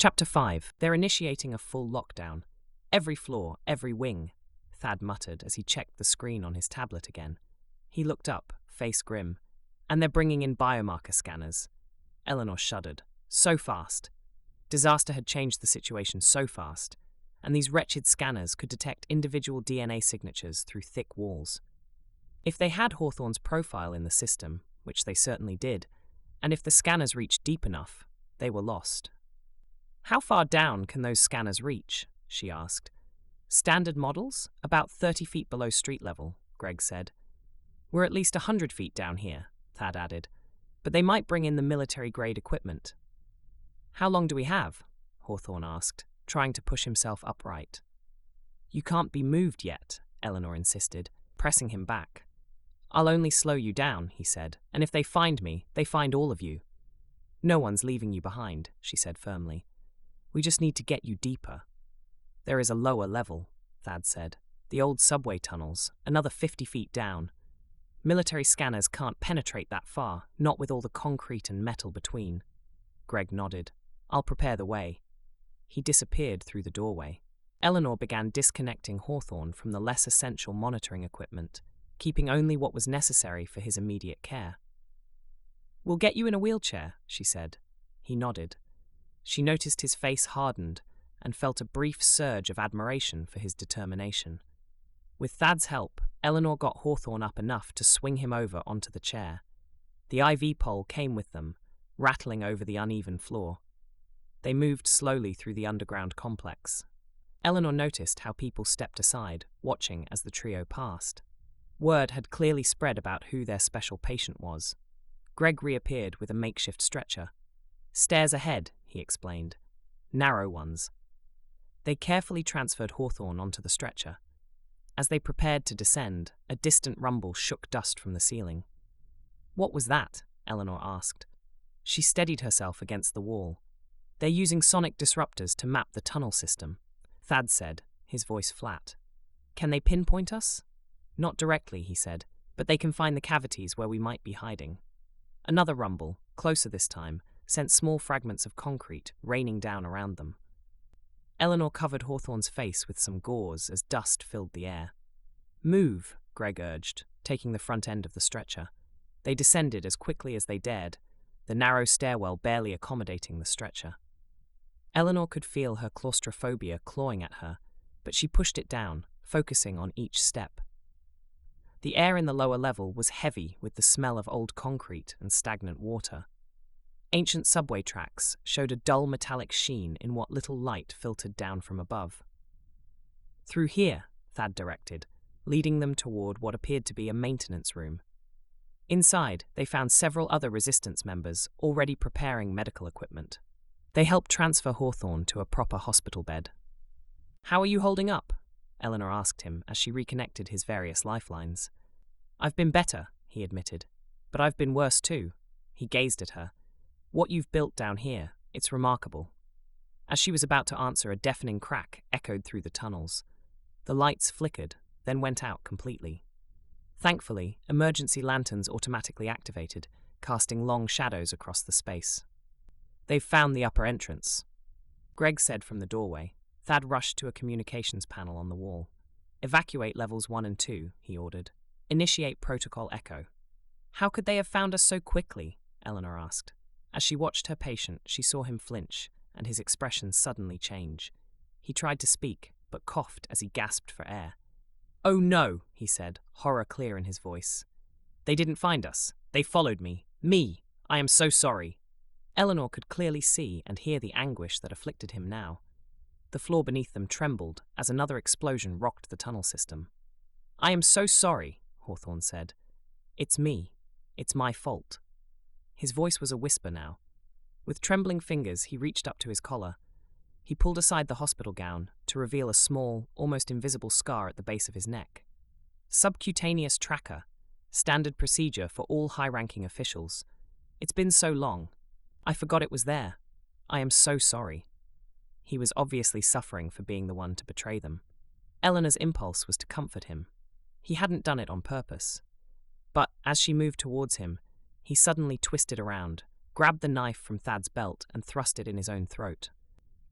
Chapter 5. They're initiating a full lockdown. Every floor, every wing, Thad muttered as he checked the screen on his tablet again. He looked up, face grim. And they're bringing in biomarker scanners. Eleanor shuddered. So fast. Disaster had changed the situation so fast, and these wretched scanners could detect individual DNA signatures through thick walls. If they had Hawthorne's profile in the system, which they certainly did, and if the scanners reached deep enough, they were lost. "How far down can those scanners reach?" she asked. "Standard models? About 30 feet below street level," Greg said. "We're at least 100 feet down here," Thad added. "But they might bring in the military-grade equipment." "How long do we have?" Hawthorne asked, trying to push himself upright. "You can't be moved yet," Eleanor insisted, pressing him back. "I'll only slow you down," he said, "and if they find me, they find all of you." "No one's leaving you behind," she said firmly. "We just need to get you deeper." "There is a lower level," Thad said. "The old subway tunnels, another 50 feet down. Military scanners can't penetrate that far, not with all the concrete and metal between." Greg nodded. "I'll prepare the way." He disappeared through the doorway. Eleanor began disconnecting Hawthorne from the less essential monitoring equipment, keeping only what was necessary for his immediate care. "We'll get you in a wheelchair," she said. He nodded. She noticed his face hardened and felt a brief surge of admiration for his determination. With Thad's help, Eleanor got Hawthorne up enough to swing him over onto the chair. The IV pole came with them, rattling over the uneven floor. They moved slowly through the underground complex. Eleanor noticed how people stepped aside, watching as the trio passed. Word had clearly spread about who their special patient was. Greg reappeared with a makeshift stretcher. "Stairs ahead," he explained. "Narrow ones." They carefully transferred Hawthorne onto the stretcher. As they prepared to descend, a distant rumble shook dust from the ceiling. "What was that?" Eleanor asked. She steadied herself against the wall. "They're using sonic disruptors to map the tunnel system," Thad said, his voice flat. "Can they pinpoint us?" "Not directly," he said, "but they can find the cavities where we might be hiding." Another rumble, closer this time, sent small fragments of concrete raining down around them. Eleanor covered Hawthorne's face with some gauze as dust filled the air. "Move," Greg urged, taking the front end of the stretcher. They descended as quickly as they dared, the narrow stairwell barely accommodating the stretcher. Eleanor could feel her claustrophobia clawing at her, but she pushed it down, focusing on each step. The air in the lower level was heavy with the smell of old concrete and stagnant water. Ancient subway tracks showed a dull metallic sheen in what little light filtered down from above. "Through here," Thad directed, leading them toward what appeared to be a maintenance room. Inside, they found several other resistance members already preparing medical equipment. They helped transfer Hawthorne to a proper hospital bed. "How are you holding up?" Eleanor asked him as she reconnected his various lifelines. "I've been better," he admitted. "But I've been worse too." He gazed at her. "What you've built down here, it's remarkable." As she was about to answer, a deafening crack echoed through the tunnels. The lights flickered, then went out completely. Thankfully, emergency lanterns automatically activated, casting long shadows across the space. "They've found the upper entrance," Greg said from the doorway. Thad rushed to a communications panel on the wall. "Evacuate levels 1 and 2, he ordered. "Initiate protocol echo." "How could they have found us so quickly?" Eleanor asked. As she watched her patient, she saw him flinch, and his expression suddenly change. He tried to speak, but coughed as he gasped for air. "Oh no," he said, horror clear in his voice. "They didn't find us. They followed me. Me! I am so sorry." Eleanor could clearly see and hear the anguish that afflicted him now. The floor beneath them trembled as another explosion rocked the tunnel system. "I am so sorry," Hawthorne said. "It's me. It's my fault." His voice was a whisper now. With trembling fingers, he reached up to his collar. He pulled aside the hospital gown to reveal a small, almost invisible scar at the base of his neck. "Subcutaneous tracker. Standard procedure for all high-ranking officials. It's been so long. I forgot it was there. I am so sorry." He was obviously suffering for being the one to betray them. Eleanor's impulse was to comfort him. He hadn't done it on purpose. But as she moved towards him, he suddenly twisted around, grabbed the knife from Thad's belt and thrust it in his own throat.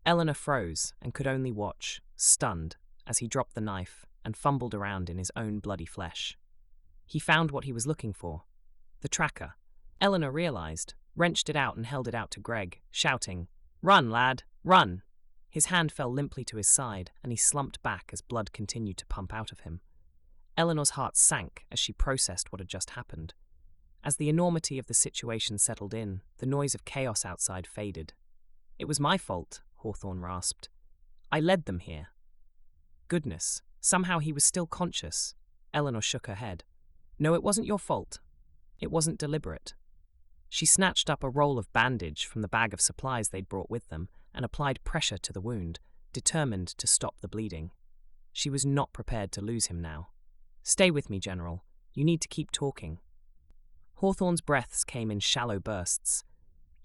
Eleanor froze and could only watch, stunned, as he dropped the knife and fumbled around in his own bloody flesh. He found what he was looking for. The tracker. Eleanor realized, wrenched it out and held it out to Greg, shouting, "Run, lad, run!" His hand fell limply to his side, and he slumped back as blood continued to pump out of him. Eleanor's heart sank as she processed what had just happened. As the enormity of the situation settled in, the noise of chaos outside faded. "It was my fault," Hawthorne rasped. "I led them here." Goodness, somehow he was still conscious. Eleanor shook her head. "No, it wasn't your fault. It wasn't deliberate." She snatched up a roll of bandage from the bag of supplies they'd brought with them and applied pressure to the wound, determined to stop the bleeding. She was not prepared to lose him now. "Stay with me, General. You need to keep talking." Hawthorne's breaths came in shallow bursts.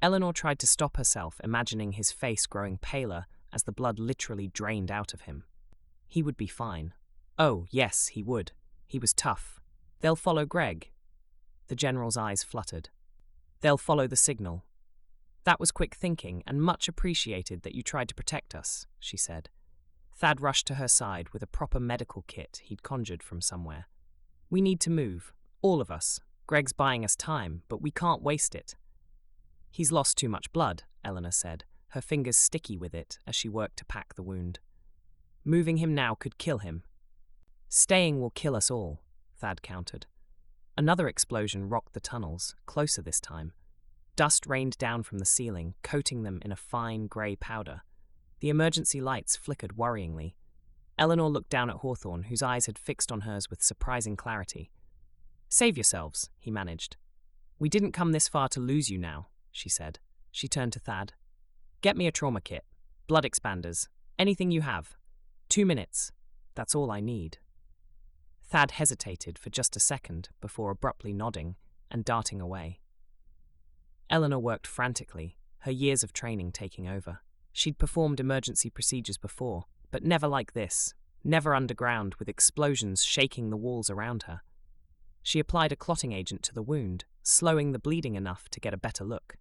Eleanor tried to stop herself, imagining his face growing paler as the blood literally drained out of him. He would be fine. Oh, yes, he would. He was tough. "They'll follow Greg." The General's eyes fluttered. "They'll follow the signal." "That was quick thinking and much appreciated that you tried to protect us," she said. Thad rushed to her side with a proper medical kit he'd conjured from somewhere. "We need to move. All of us. Greg's buying us time, but we can't waste it." "He's lost too much blood," Eleanor said, her fingers sticky with it as she worked to pack the wound. "Moving him now could kill him." "Staying will kill us all," Thad countered. Another explosion rocked the tunnels, closer this time. Dust rained down from the ceiling, coating them in a fine grey powder. The emergency lights flickered worryingly. Eleanor looked down at Hawthorne, whose eyes had fixed on hers with surprising clarity. "Save yourselves," he managed. "We didn't come this far to lose you now," she said. She turned to Thad. "Get me a trauma kit, blood expanders, anything you have. 2 minutes. That's all I need." Thad hesitated for just a second before abruptly nodding and darting away. Eleanor worked frantically, her years of training taking over. She'd performed emergency procedures before, but never like this, never underground with explosions shaking the walls around her. She applied a clotting agent to the wound, slowing the bleeding enough to get a better look.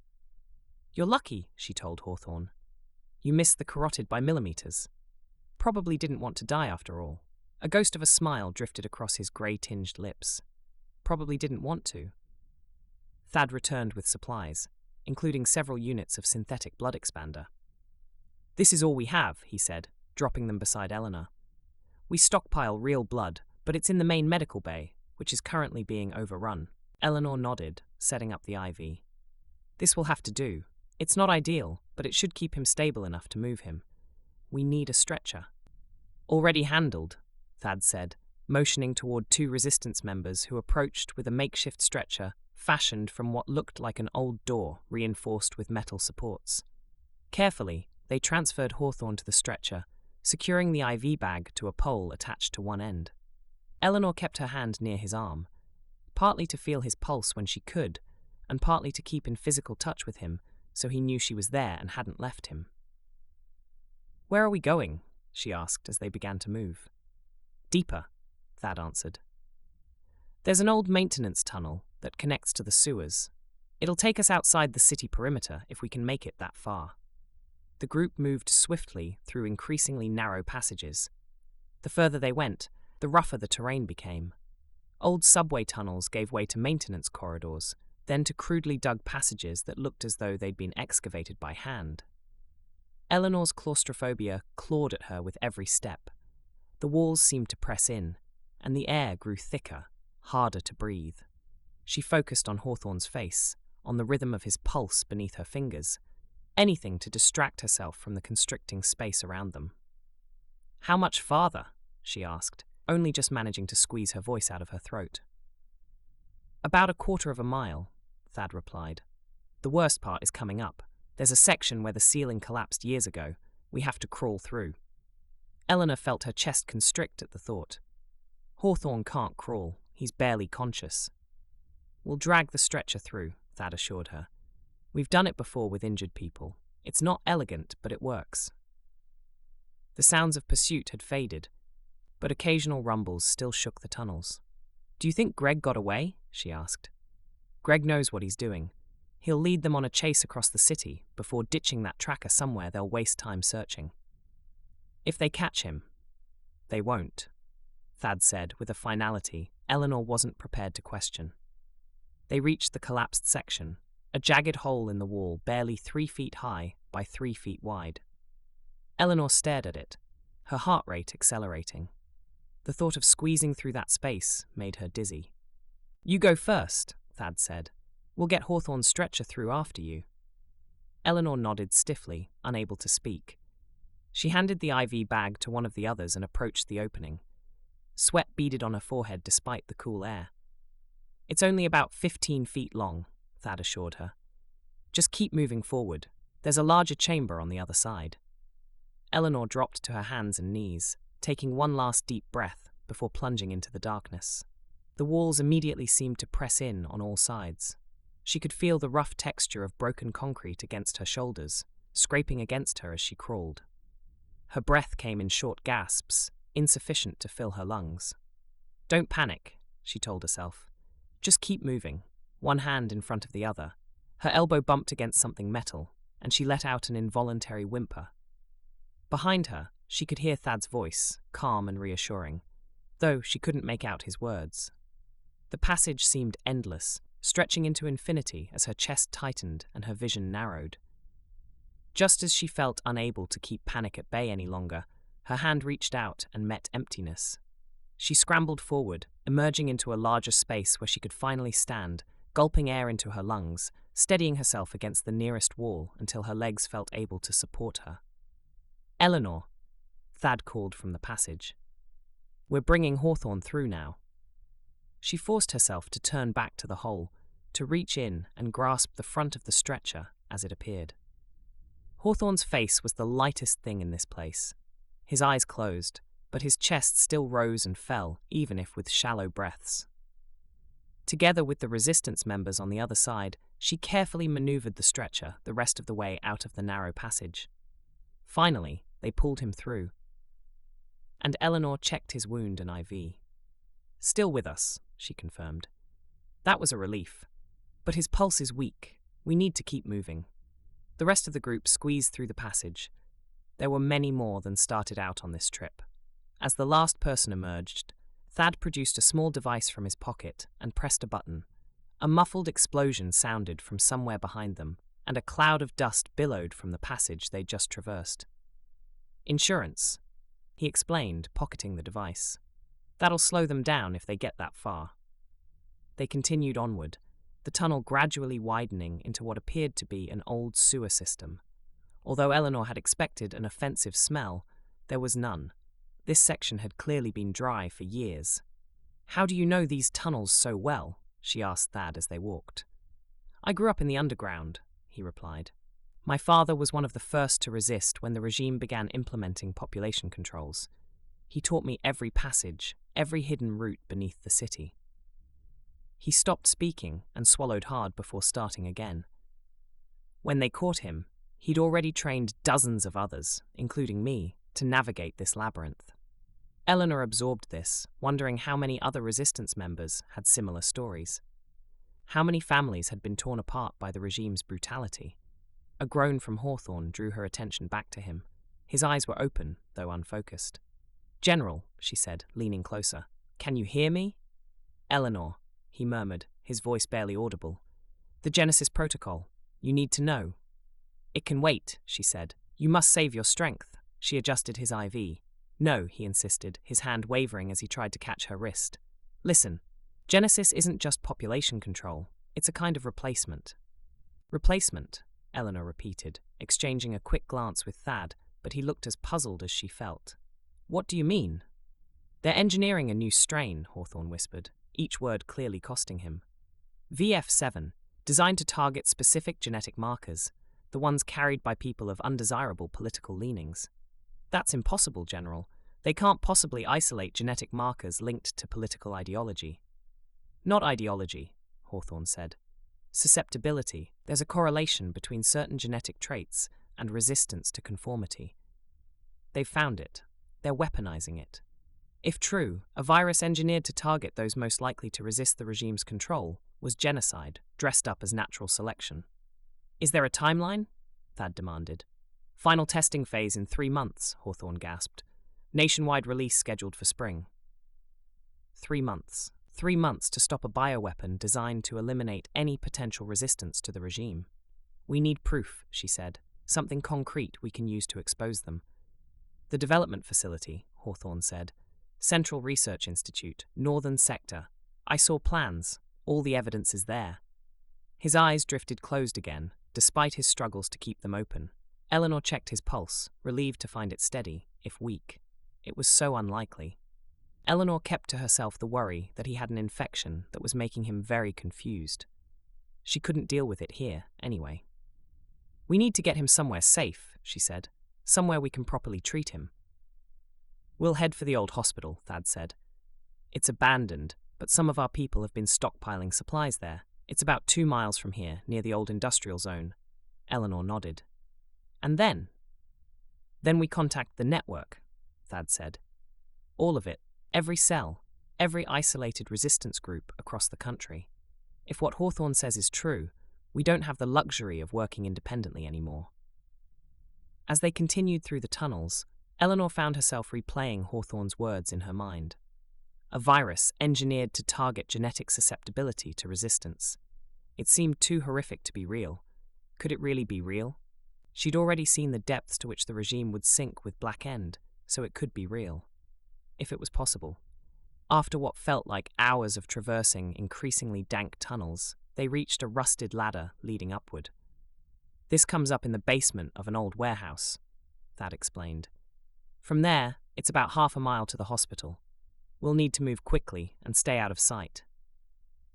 "You're lucky," she told Hawthorne. "You missed the carotid by millimeters. Probably didn't want to die after all." A ghost of a smile drifted across his grey-tinged lips. "Probably didn't want to." Thad returned with supplies, including several units of synthetic blood expander. "This is all we have," he said, dropping them beside Eleanor. "We stockpile real blood, but it's in the main medical bay, which is currently being overrun." Eleanor nodded, setting up the IV. "This will have to do. It's not ideal, but it should keep him stable enough to move him. We need a stretcher." "Already handled," Thad said, motioning toward 2 resistance members who approached with a makeshift stretcher fashioned from what looked like an old door reinforced with metal supports. Carefully, they transferred Hawthorne to the stretcher, securing the IV bag to a pole attached to one end. Eleanor kept her hand near his arm, partly to feel his pulse when she could, and partly to keep in physical touch with him so he knew she was there and hadn't left him. "Where are we going?" she asked as they began to move. "Deeper," Thad answered. "There's an old maintenance tunnel that connects to the sewers. It'll take us outside the city perimeter if we can make it that far." The group moved swiftly through increasingly narrow passages. The further they went, the rougher the terrain became. Old subway tunnels gave way to maintenance corridors, then to crudely dug passages that looked as though they'd been excavated by hand. Eleanor's claustrophobia clawed at her with every step. The walls seemed to press in, and the air grew thicker, harder to breathe. She focused on Hawthorne's face, on the rhythm of his pulse beneath her fingers, anything to distract herself from the constricting space around them. "How much farther?" she asked, only just managing to squeeze her voice out of her throat. "About a quarter of a mile," Thad replied. "The worst part is coming up. There's a section where the ceiling collapsed years ago. We have to crawl through." Eleanor felt her chest constrict at the thought. "Hawthorne can't crawl. He's barely conscious." "We'll drag the stretcher through," Thad assured her. "We've done it before with injured people. It's not elegant, but it works." The sounds of pursuit had faded, but occasional rumbles still shook the tunnels. "Do you think Greg got away?" she asked. "Greg knows what he's doing. He'll lead them on a chase across the city before ditching that tracker somewhere they'll waste time searching. If they catch him, they won't, Thad said with a finality Eleanor wasn't prepared to question. They reached the collapsed section, a jagged hole in the wall barely 3 feet high by 3 feet wide. Eleanor stared at it, her heart rate accelerating. The thought of squeezing through that space made her dizzy. "You go first," Thad said. "We'll get Hawthorne's stretcher through after you." Eleanor nodded stiffly, unable to speak. She handed the IV bag to one of the others and approached the opening. Sweat beaded on her forehead despite the cool air. "It's only about 15 feet long," Thad assured her. "Just keep moving forward. There's a larger chamber on the other side." Eleanor dropped to her hands and knees, taking one last deep breath before plunging into the darkness. The walls immediately seemed to press in on all sides. She could feel the rough texture of broken concrete against her shoulders, scraping against her as she crawled. Her breath came in short gasps, insufficient to fill her lungs. "Don't panic," she told herself. "Just keep moving, one hand in front of the other." Her elbow bumped against something metal, and she let out an involuntary whimper. Behind her, she could hear Thad's voice, calm and reassuring, though she couldn't make out his words. The passage seemed endless, stretching into infinity as her chest tightened and her vision narrowed. Just as she felt unable to keep panic at bay any longer, her hand reached out and met emptiness. She scrambled forward, emerging into a larger space where she could finally stand, gulping air into her lungs, steadying herself against the nearest wall until her legs felt able to support her. "Eleanor," Thad called from the passage. "We're bringing Hawthorne through now." She forced herself to turn back to the hole, to reach in and grasp the front of the stretcher as it appeared. Hawthorne's face was the lightest thing in this place. His eyes closed, but his chest still rose and fell, even if with shallow breaths. Together with the resistance members on the other side, she carefully maneuvered the stretcher the rest of the way out of the narrow passage. Finally, they pulled him through. And Eleanor checked his wound and IV. "Still with us," she confirmed. "That was a relief. But his pulse is weak. We need to keep moving." The rest of the group squeezed through the passage. There were many more than started out on this trip. As the last person emerged, Thad produced a small device from his pocket and pressed a button. A muffled explosion sounded from somewhere behind them, and a cloud of dust billowed from the passage they'd just traversed. "Insurance," he explained, pocketing the device. "That'll slow them down if they get that far." They continued onward, the tunnel gradually widening into what appeared to be an old sewer system. Although Eleanor had expected an offensive smell, there was none. This section had clearly been dry for years. "How do you know these tunnels so well?" she asked Thad as they walked. "I grew up in the underground," he replied. "My father was one of the first to resist when the regime began implementing population controls. He taught me every passage, every hidden route beneath the city." He stopped speaking and swallowed hard before starting again. When they caught him, he'd already trained dozens of others, including me, to navigate this labyrinth. Eleanor absorbed this, wondering how many other resistance members had similar stories. How many families had been torn apart by the regime's brutality? A groan from Hawthorne drew her attention back to him. His eyes were open, though unfocused. "General," she said, leaning closer, "can you hear me?" "Eleanor," he murmured, his voice barely audible. "The Genesis Protocol. You need to know." "It can wait," she said. "You must save your strength." She adjusted his IV. "No," he insisted, his hand wavering as he tried to catch her wrist. "Listen, Genesis isn't just population control. It's a kind of replacement." "Replacement," Eleanor repeated, exchanging a quick glance with Thad, but he looked as puzzled as she felt. "What do you mean?" "They're engineering a new strain," Hawthorne whispered, each word clearly costing him. "VF7, designed to target specific genetic markers, the ones carried by people of undesirable political leanings." "That's impossible, General. They can't possibly isolate genetic markers linked to political ideology." "Not ideology," Hawthorne said. "Susceptibility. There's a correlation between certain genetic traits and resistance to conformity. They've found it. They're weaponizing it. If true, a virus engineered to target those most likely to resist the regime's control was genocide, dressed up as natural selection." Is there a timeline? Thad demanded. Final testing phase in 3 months, Hawthorne gasped. Nationwide release scheduled for spring. 3 months. 3 months to stop a bioweapon designed to eliminate any potential resistance to the regime. We need proof, she said. Something concrete we can use to expose them. The development facility, Hawthorne said. Central Research Institute, Northern Sector. I saw plans. All the evidence is there. His eyes drifted closed again, despite his struggles to keep them open. Eleanor checked his pulse, relieved to find it steady, if weak. It was so unlikely. Eleanor kept to herself the worry that he had an infection that was making him very confused. She couldn't deal with it here, anyway. We need to get him somewhere safe, she said. Somewhere we can properly treat him. We'll head for the old hospital, Thad said. It's abandoned, but some of our people have been stockpiling supplies there. It's about 2 miles from here, near the old industrial zone. Eleanor nodded. And then? Then we contact the network, Thad said. All of it, every cell, every isolated resistance group across the country. If what Hawthorne says is true, we don't have the luxury of working independently anymore. As they continued through the tunnels, Eleanor found herself replaying Hawthorne's words in her mind. A virus engineered to target genetic susceptibility to resistance. It seemed too horrific to be real. Could it really be real? She'd already seen the depths to which the regime would sink with Black End, so it could be real. If it was possible. After what felt like hours of traversing increasingly dank tunnels, they reached a rusted ladder leading upward. This comes up in the basement of an old warehouse, Thad explained. From there, it's about half a mile to the hospital. We'll need to move quickly and stay out of sight.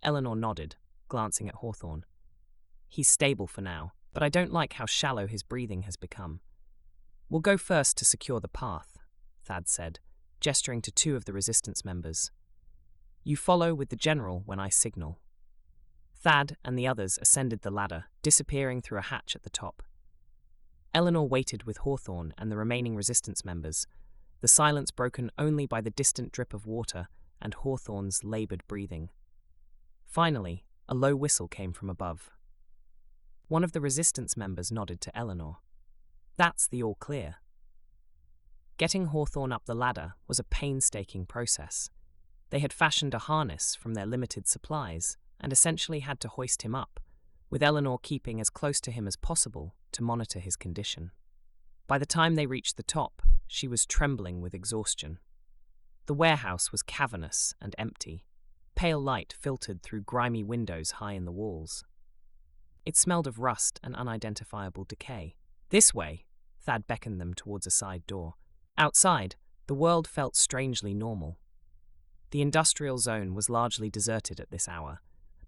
Eleanor nodded, glancing at Hawthorne. He's stable for now, but I don't like how shallow his breathing has become. We'll go first to secure the path, Thad said, gesturing to 2 of the resistance members. You follow with the general when I signal. Thad and the others ascended the ladder, disappearing through a hatch at the top. Eleanor waited with Hawthorne and the remaining resistance members, the silence broken only by the distant drip of water and Hawthorne's laboured breathing. Finally, a low whistle came from above. One of the resistance members nodded to Eleanor. That's the all clear. Getting Hawthorne up the ladder was a painstaking process. They had fashioned a harness from their limited supplies and essentially had to hoist him up, with Eleanor keeping as close to him as possible to monitor his condition. By the time they reached the top, she was trembling with exhaustion. The warehouse was cavernous and empty. Pale light filtered through grimy windows high in the walls. It smelled of rust and unidentifiable decay. This way, Thad beckoned them towards a side door. Outside, the world felt strangely normal. The industrial zone was largely deserted at this hour,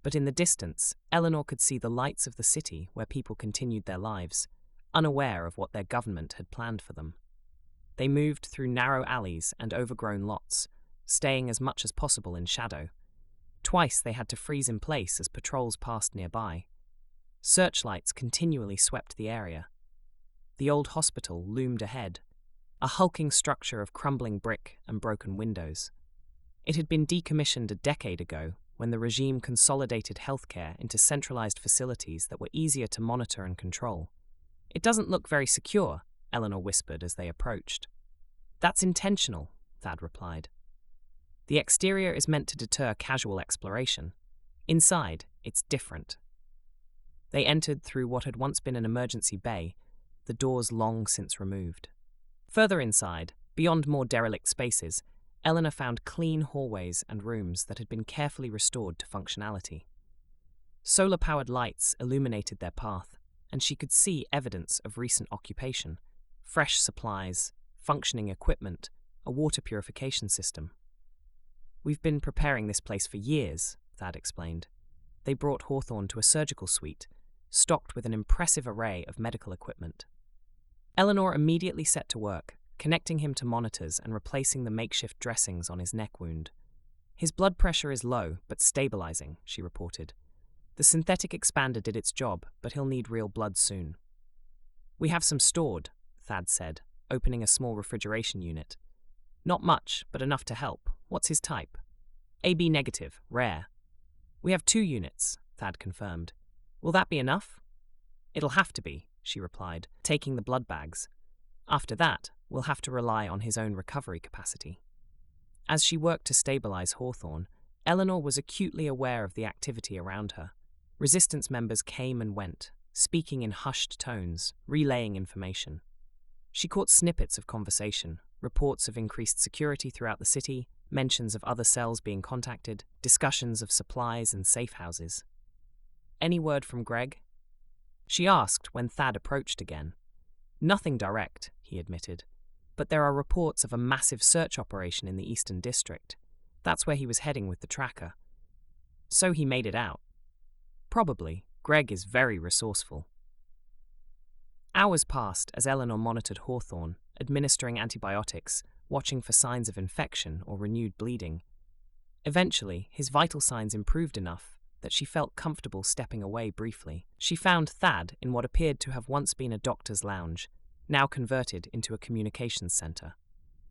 but in the distance, Eleanor could see the lights of the city where people continued their lives, unaware of what their government had planned for them. They moved through narrow alleys and overgrown lots, staying as much as possible in shadow. Twice they had to freeze in place as patrols passed nearby. Searchlights continually swept the area. The old hospital loomed ahead, a hulking structure of crumbling brick and broken windows. It had been decommissioned a decade ago when the regime consolidated healthcare into centralized facilities that were easier to monitor and control. It doesn't look very secure, Eleanor whispered as they approached. That's intentional, Thad replied. The exterior is meant to deter casual exploration. Inside, it's different. They entered through what had once been an emergency bay, the doors long since removed. Further inside, beyond more derelict spaces, Eleanor found clean hallways and rooms that had been carefully restored to functionality. Solar-powered lights illuminated their path, and she could see evidence of recent occupation, fresh supplies, functioning equipment, a water purification system. We've been preparing this place for years, Thad explained. They brought Hawthorne to a surgical suite, stocked with an impressive array of medical equipment. Eleanor immediately set to work, connecting him to monitors and replacing the makeshift dressings on his neck wound. His blood pressure is low, but stabilizing, she reported. The synthetic expander did its job, but he'll need real blood soon. We have some stored, Thad said, opening a small refrigeration unit. Not much, but enough to help. What's his type? AB negative, rare. We have 2 units, Thad confirmed. Will that be enough? It'll have to be, she replied, taking the blood bags. After that, we'll have to rely on his own recovery capacity. As she worked to stabilize Hawthorne, Eleanor was acutely aware of the activity around her. Resistance members came and went, speaking in hushed tones, relaying information. She caught snippets of conversation, reports of increased security throughout the city, mentions of other cells being contacted, discussions of supplies and safe houses. Any word from Greg? She asked when Thad approached again. Nothing direct, he admitted, but there are reports of a massive search operation in the Eastern District. That's where he was heading with the tracker. So he made it out. Probably. Greg is very resourceful. Hours passed as Eleanor monitored Hawthorne, administering antibiotics, watching for signs of infection or renewed bleeding. Eventually, his vital signs improved enough that she felt comfortable stepping away briefly. She found Thad in what appeared to have once been a doctor's lounge, now converted into a communications center.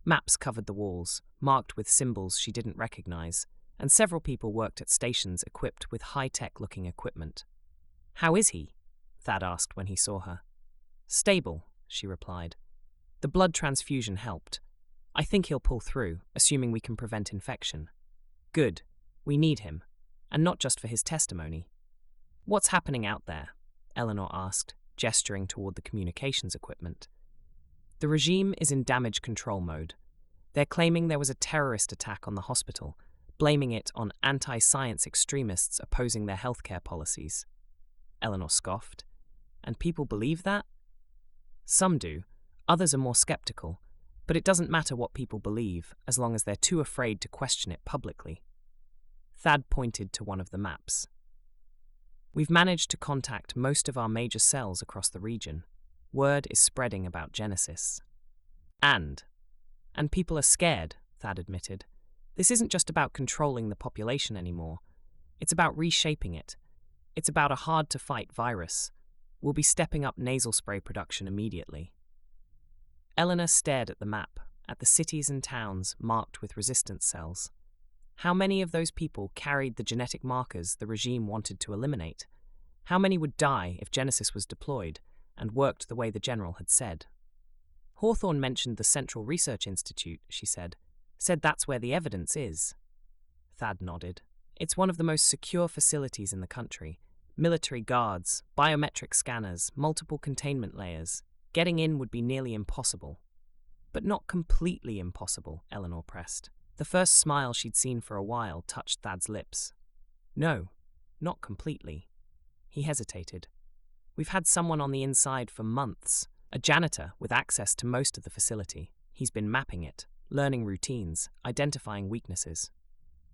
Maps covered the walls, marked with symbols she didn't recognize, and several people worked at stations equipped with high-tech-looking equipment. "How is he?" Thad asked when he saw her. "Stable," she replied. "The blood transfusion helped. I think he'll pull through, assuming we can prevent infection." "Good. We need him. And not just for his testimony." "What's happening out there?" Eleanor asked, gesturing toward the communications equipment. "The regime is in damage control mode. They're claiming there was a terrorist attack on the hospital, blaming it on anti-science extremists opposing their healthcare policies." Eleanor scoffed. "And people believe that?" "Some do. Others are more skeptical. But it doesn't matter what people believe, as long as they're too afraid to question it publicly." Thad pointed to one of the maps. "We've managed to contact most of our major cells across the region. Word is spreading about Genesis." And people are scared," Thad admitted. "This isn't just about controlling the population anymore. It's about reshaping it. It's about a hard-to-fight virus. We'll be stepping up nasal spray production immediately." Eleanor stared at the map, at the cities and towns marked with resistance cells. How many of those people carried the genetic markers the regime wanted to eliminate? How many would die if Genesis was deployed and worked the way the general had said? "Hawthorne mentioned the Central Research Institute," she said that's where the evidence is." Thad nodded. "It's one of the most secure facilities in the country. Military guards, biometric scanners, multiple containment layers. Getting in would be nearly impossible." "But not completely impossible," Eleanor pressed. The first smile she'd seen for a while touched Thad's lips. "No, not completely." He hesitated. "We've had someone on the inside for months, a janitor with access to most of the facility. He's been mapping it, learning routines, identifying weaknesses."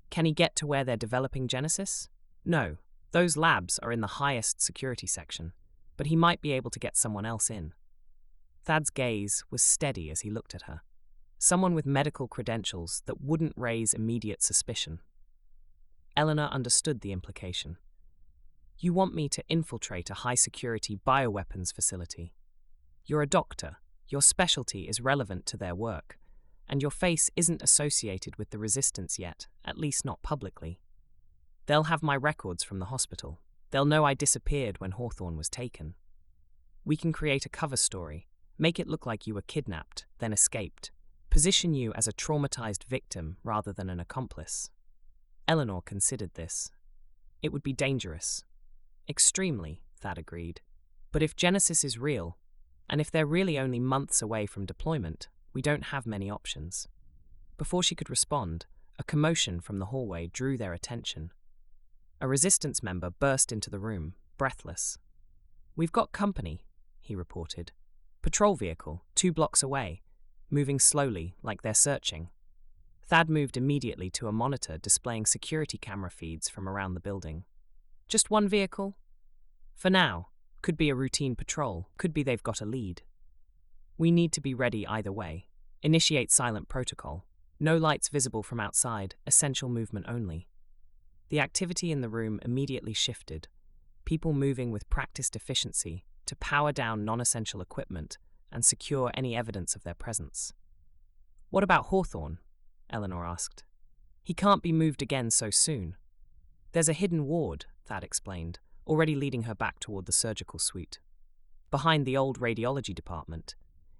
"Can he get to where they're developing Genesis?" "No, those labs are in the highest security section, but he might be able to get someone else in." Thad's gaze was steady as he looked at her. Someone with medical credentials that wouldn't raise immediate suspicion. Eleanor understood the implication. "You want me to infiltrate a high-security bioweapons facility. You're a doctor. Your specialty is relevant to their work, and your face isn't associated with the resistance yet, at least not publicly. They'll have my records from the hospital. They'll know I disappeared when Hawthorne was taken. We can create a cover story, make it look like you were kidnapped, then escaped. Position you as a traumatized victim rather than an accomplice." Eleanor considered this. "It would be dangerous." "Extremely," Thad agreed. "But if Genesis is real, and if they're really only months away from deployment, we don't have many options." Before she could respond, a commotion from the hallway drew their attention. A resistance member burst into the room, breathless. "We've got company," he reported. "Patrol vehicle, 2 blocks away, moving slowly like they're searching." Thad moved immediately to a monitor displaying security camera feeds from around the building. "Just one vehicle?" "For now. Could be a routine patrol, could be they've got a lead." "We need to be ready either way. Initiate silent protocol. No lights visible from outside, essential movement only." The activity in the room immediately shifted, people moving with practiced efficiency to power down non-essential equipment and secure any evidence of their presence. "What about Hawthorne?" Eleanor asked. "He can't be moved again so soon." "There's a hidden ward," Thad explained, already leading her back toward the surgical suite. behind the old radiology department.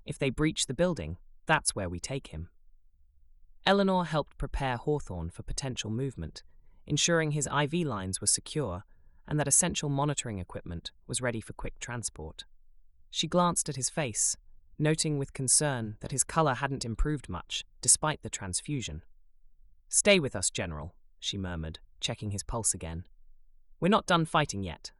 If they breach the building, that's where we take him. Eleanor helped prepare Hawthorne for potential movement, ensuring his IV lines were secure and that essential monitoring equipment was ready for quick transport. She glanced at his face, noting with concern that his color hadn't improved much, despite the transfusion. "Stay with us, General," she murmured, checking his pulse again. "We're not done fighting yet."